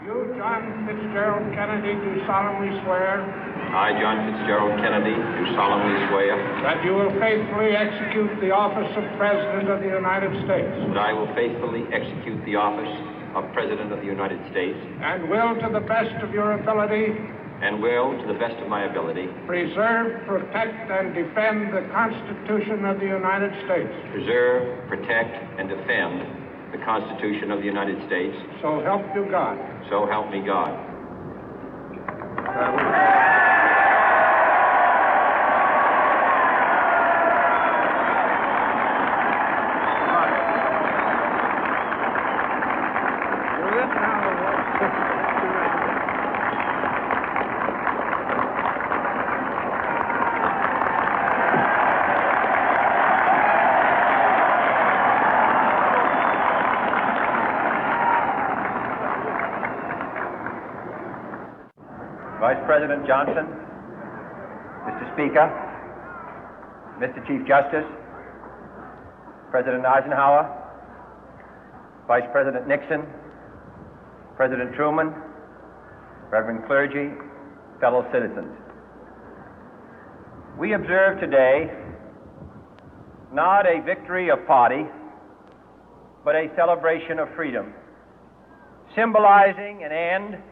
You, John Fitzgerald Kennedy, do solemnly swear I, John Fitzgerald Kennedy, do solemnly swear that you will faithfully execute the office of President of the United States that I will faithfully execute the office of President of the United States and will, to the best of your ability, and will, to the best of my ability, preserve, protect, and defend the Constitution of the United States. preserve, protect, and defend the Constitution of the United States. So help you God. So help me God. Vice President Johnson, Mr. Speaker, Mr. Chief Justice, President Eisenhower, Vice President Nixon, President Truman, Reverend clergy, fellow citizens. We observe today not a victory of party, but a celebration of freedom, symbolizing an end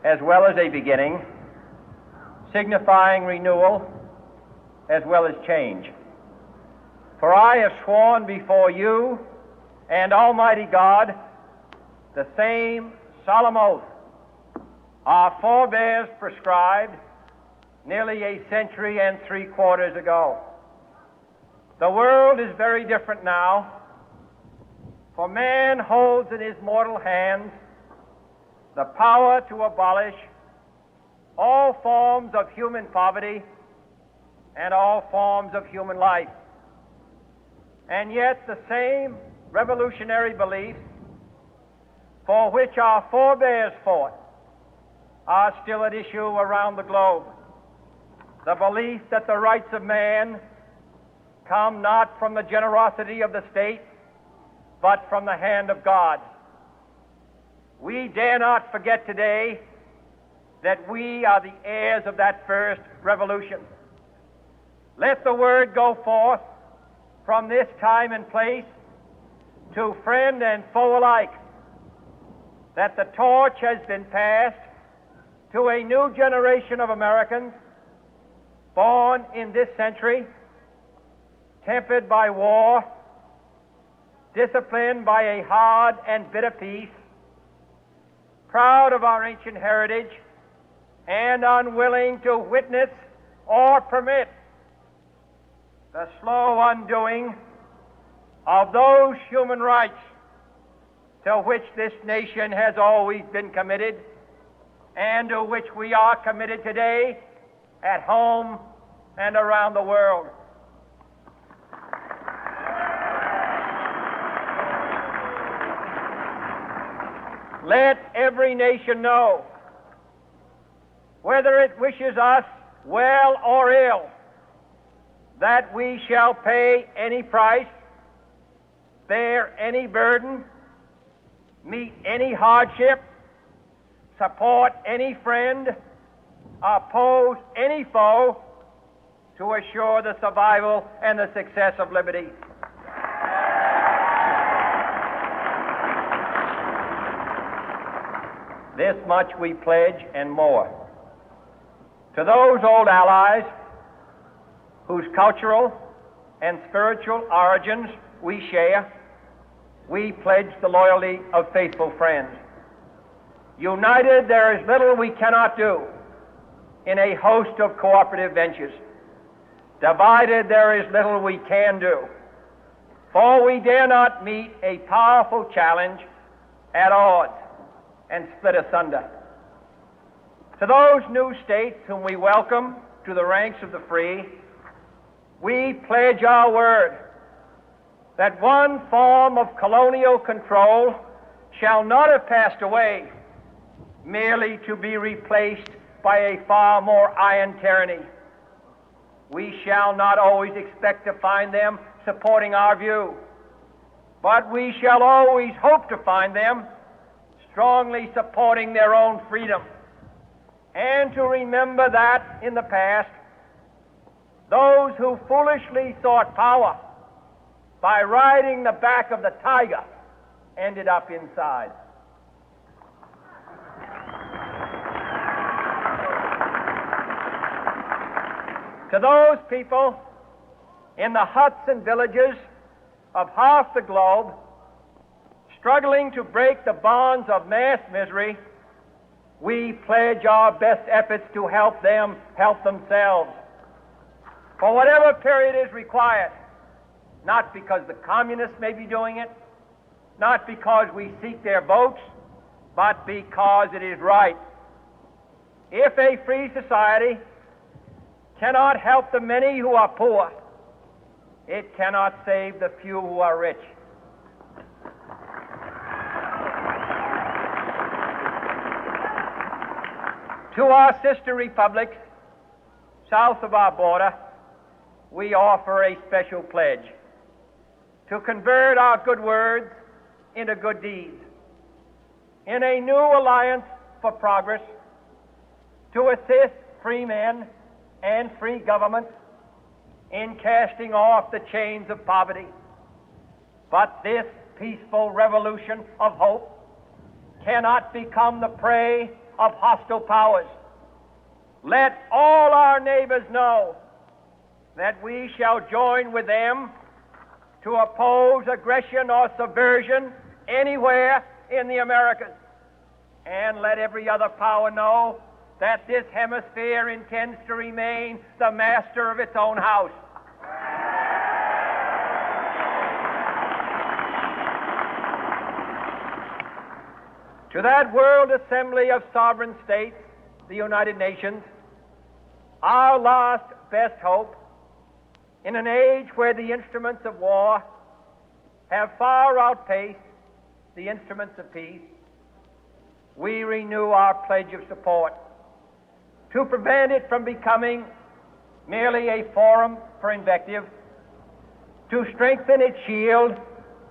as well as a beginning, signifying renewal as well as change. For I have sworn before you and Almighty God the same solemn oath our forebears prescribed nearly a century and 3/4 ago. The world is very different now, for man holds in his mortal hands the power to abolish all forms of human poverty and all forms of human life. And yet the same revolutionary beliefs for which our forebears fought are still at issue around the globe. The belief that the rights of man come not from the generosity of the state, but from the hand of God. We dare not forget today that we are the heirs of that first revolution. Let the word go forth from this time and place to friend and foe alike that the torch has been passed to a new generation of Americans born in this century, tempered by war, disciplined by a hard and bitter peace, proud of our ancient heritage, and unwilling to witness or permit the slow undoing of those human rights to which this nation has always been committed and to which we are committed today at home and around the world. Let every nation know, whether it wishes us well or ill, that we shall pay any price, bear any burden, meet any hardship, support any friend, oppose any foe to assure the survival and the success of liberty. This much we pledge and more. To those old allies whose cultural and spiritual origins we share, we pledge the loyalty of faithful friends. United, there is little we cannot do in a host of cooperative ventures. Divided, there is little we can do, for we dare not meet a powerful challenge at odds and split asunder. To those new states whom we welcome to the ranks of the free, we pledge our word that one form of colonial control shall not have passed away, merely to be replaced by a far more iron tyranny. We shall not always expect to find them supporting our view, but we shall always hope to find them strongly supporting their own freedom, and to remember that in the past, those who foolishly sought power by riding the back of the tiger ended up inside. To those people in the huts and villages of half the globe struggling to break the bonds of mass misery, we pledge our best efforts to help them help themselves for whatever period is required, not because the communists may be doing it, not because we seek their votes, but because it is right. If a free society cannot help the many who are poor, it cannot save the few who are rich. To our sister republics south of our border, we offer a special pledge to convert our good words into good deeds, in a new alliance for progress, to assist free men and free governments in casting off the chains of poverty. But this peaceful revolution of hope cannot become the prey of hostile powers. Let all our neighbors know that we shall join with them to oppose aggression or subversion anywhere in the Americas. And let every other power know that this hemisphere intends to remain the master of its own house. To that World Assembly of Sovereign States, the United Nations, our last best hope, in an age where the instruments of war have far outpaced the instruments of peace, we renew our pledge of support to prevent it from becoming merely a forum for invective, to strengthen its shield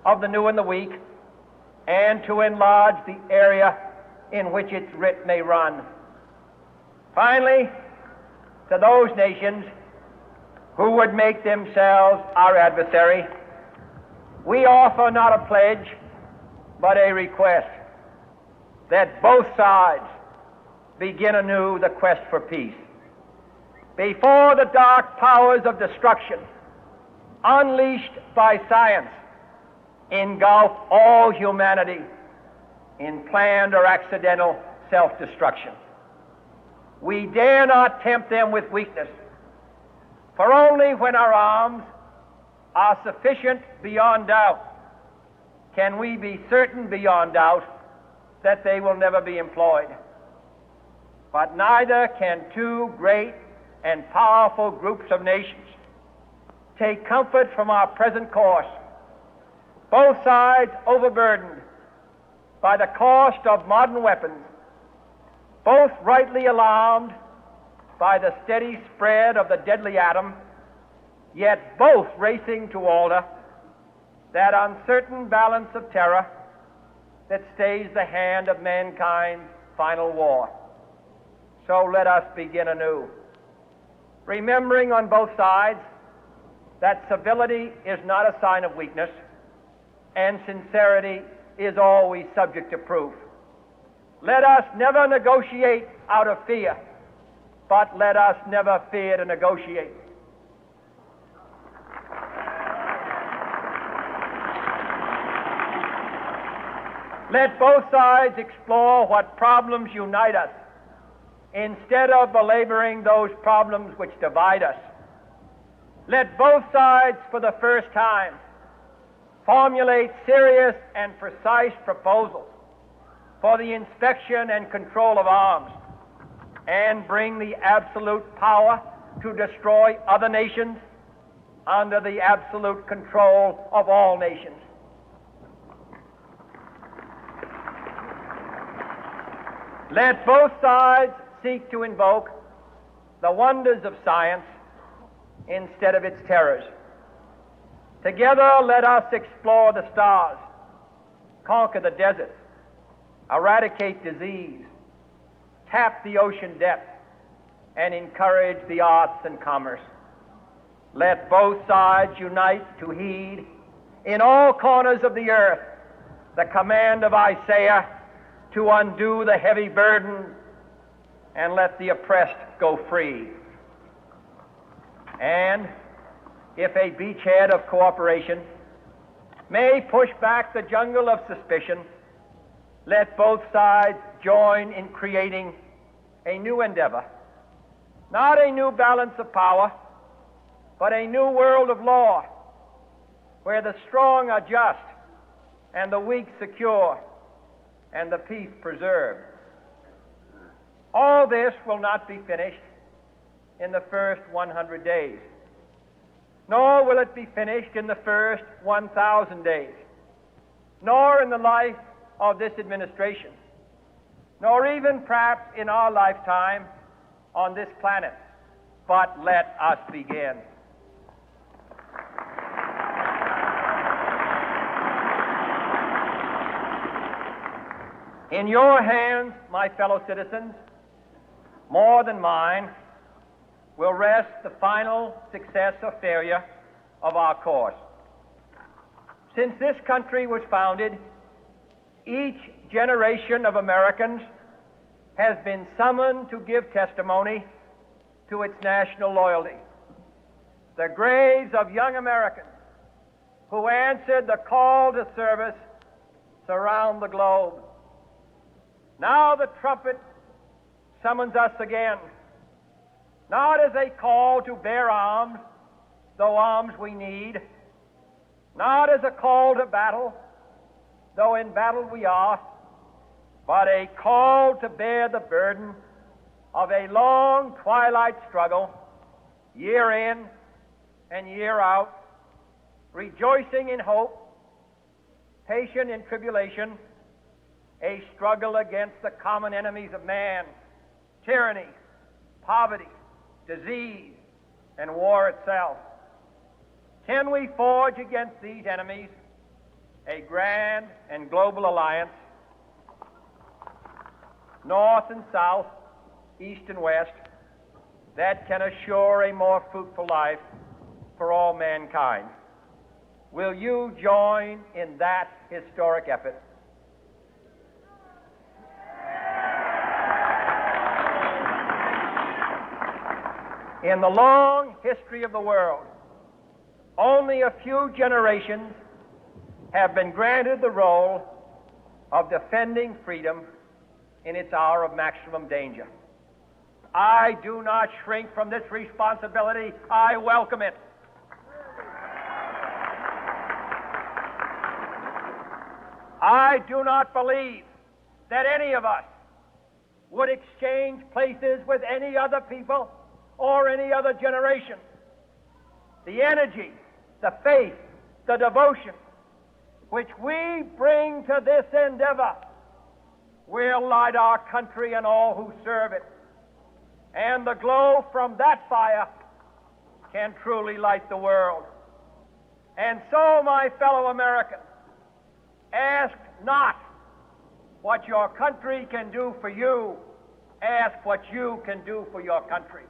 of the new and the weak, and to enlarge the area in which its writ may run. Finally, to those nations who would make themselves our adversary, we offer not a pledge, but a request that both sides begin anew the quest for peace. Before the dark powers of destruction, unleashed by science, engulf all humanity in planned or accidental self-destruction, we dare not tempt them with weakness, for only when our arms are sufficient beyond doubt can we be certain beyond doubt that they will never be employed. But neither can two great and powerful groups of nations take comfort from our present course, both sides overburdened by the cost of modern weapons, both rightly alarmed by the steady spread of the deadly atom, yet both racing to alter that uncertain balance of terror that stays the hand of mankind's final war. So let us begin anew, remembering on both sides that civility is not a sign of weakness, and sincerity is always subject to proof. Let us never negotiate out of fear, but let us never fear to negotiate. Let both sides explore what problems unite us, instead of belaboring those problems which divide us. Let both sides, for the first time, formulate serious and precise proposals for the inspection and control of arms, and bring the absolute power to destroy other nations under the absolute control of all nations. Let both sides seek to invoke the wonders of science instead of its terrors. Together, let us explore the stars, conquer the deserts, eradicate disease, tap the ocean depth, and encourage the arts and commerce. Let both sides unite to heed in all corners of the earth the command of Isaiah to undo the heavy burden and let the oppressed go free. And if a beachhead of cooperation may push back the jungle of suspicion, let both sides join in creating a new endeavor, not a new balance of power, but a new world of law, where the strong are just and the weak secure and the peace preserved. All this will not be finished in the first 100 days, nor will it be finished in the first 1,000 days, nor in the life of this administration, nor even perhaps in our lifetime on this planet. But let us begin. In your hands, my fellow citizens, more than mine, will rest the final success or failure of our course. Since this country was founded, each generation of Americans has been summoned to give testimony to its national loyalty. The graves of young Americans who answered the call to service surround the globe. Now the trumpet summons us again, not as a call to bear arms, though arms we need, not as a call to battle, though in battle we are, but a call to bear the burden of a long twilight struggle, year in and year out, rejoicing in hope, patient in tribulation, a struggle against the common enemies of man, tyranny, poverty, disease, and war itself. Can we forge against these enemies a grand and global alliance, north and south, east and west, that can assure a more fruitful life for all mankind? Will you join in that historic effort? In the long history of the world, only a few generations have been granted the role of defending freedom in its hour of maximum danger. I do not shrink from this responsibility. I welcome it. I do not believe that any of us would exchange places with any other people or any other generation. The energy, the faith, the devotion which we bring to this endeavor will light our country and all who serve it. And the glow from that fire can truly light the world. And so, my fellow Americans, ask not what your country can do for you. Ask what you can do for your country.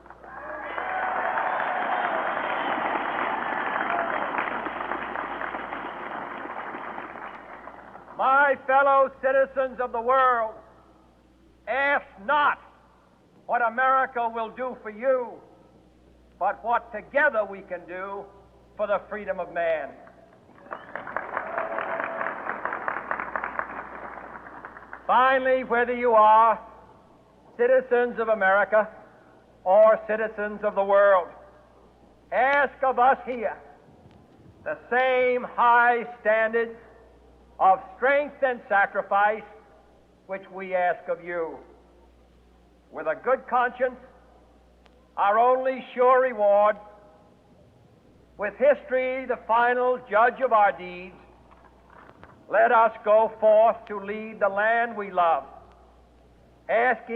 My fellow citizens of the world, ask not what America will do for you, but what together we can do for the freedom of man. Finally, whether you are citizens of America or citizens of the world, ask of us here the same high standards of strength and sacrifice which we ask of you. With a good conscience, our only sure reward, with history the final judge of our deeds, let us go forth to lead the land we love, asking